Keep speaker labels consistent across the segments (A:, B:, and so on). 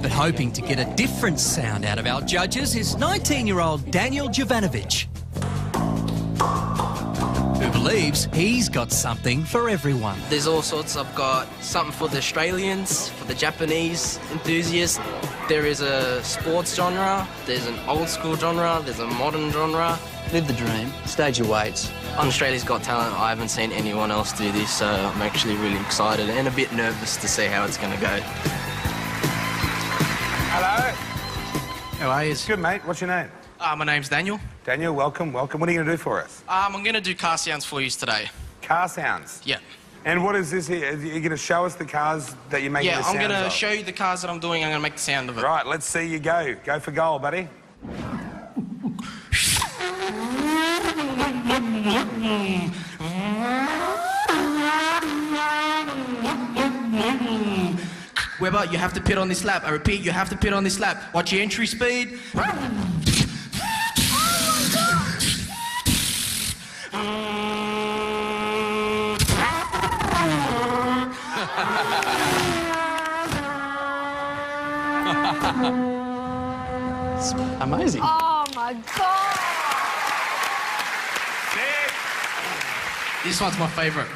A: But hoping to get a different sound out of our judges is 19-year-old Daniel Jovanovic, who believes he's got something for everyone.
B: There's all sorts. I've got something for the Australians, for the Japanese enthusiasts. There is a sports genre, there's an old school genre, there's a modern genre.
C: Live the dream, stage your weights.
B: On Australia's Got Talent, I haven't seen anyone else do this, so I'm actually really excited and a bit nervous to see how it's going to go.
D: Hello.
E: How are you?
D: Good, mate. What's your name?
E: My name's Daniel.
D: Daniel, welcome, welcome. What are you going to do for us?
E: I'm going to do car sounds for you today.
D: Car sounds?
E: Yeah.
D: And what is this here? Are you going to show us the cars that you're making the sounds of?
E: Yeah, I'm going to show you the cars that I'm doing. I'm going to make the sound of it.
D: Right, let's see you go. Go for goal, buddy.
E: Webber, you have to pit on this lap. I repeat, you have to pit on this lap. Watch your entry speed.
C: It's amazing.
F: Oh my God!
E: This one's my favourite.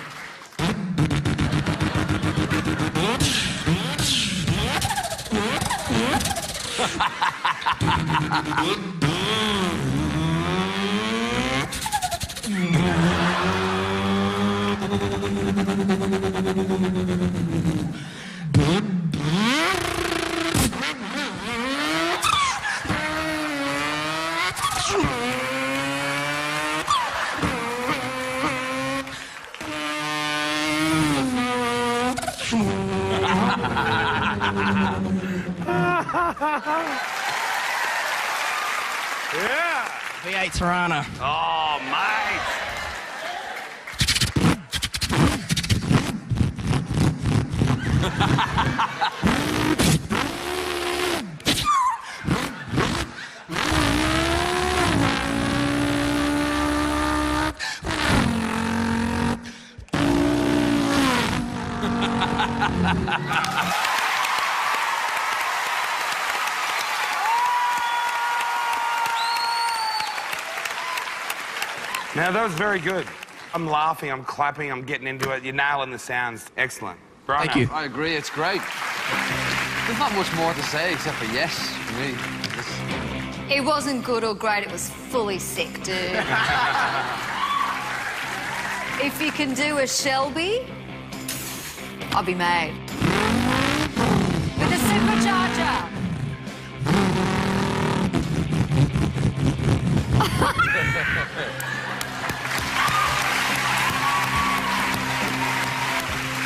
D: Yeah.
E: V8 Tirana.
D: Oh, mate. Now, that was very good. I'm laughing, I'm clapping, I'm getting into it. You're nailing the sounds. Excellent. Brian,
E: Thank you.
C: I agree, it's great. There's not much more to say except for yes for me.
F: It wasn't good or great, it was fully sick, dude. If you can do a Shelby, I'll be made. With a supercharger.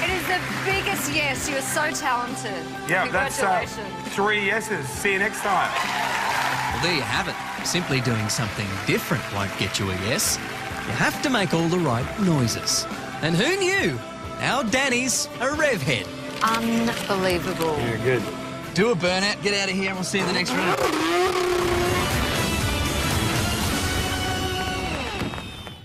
F: It is the biggest yes. You are so talented.
D: Yeah, that's
F: Congratulations.
D: 3 yeses. See you next time.
A: Well, there you have it. Simply doing something different won't get you a yes. You have to make all the right noises. And who knew? Our Danny's a rev head.
F: Unbelievable.
D: Yeah, good.
C: Do a burnout, get out of here, and we'll see you in the next round.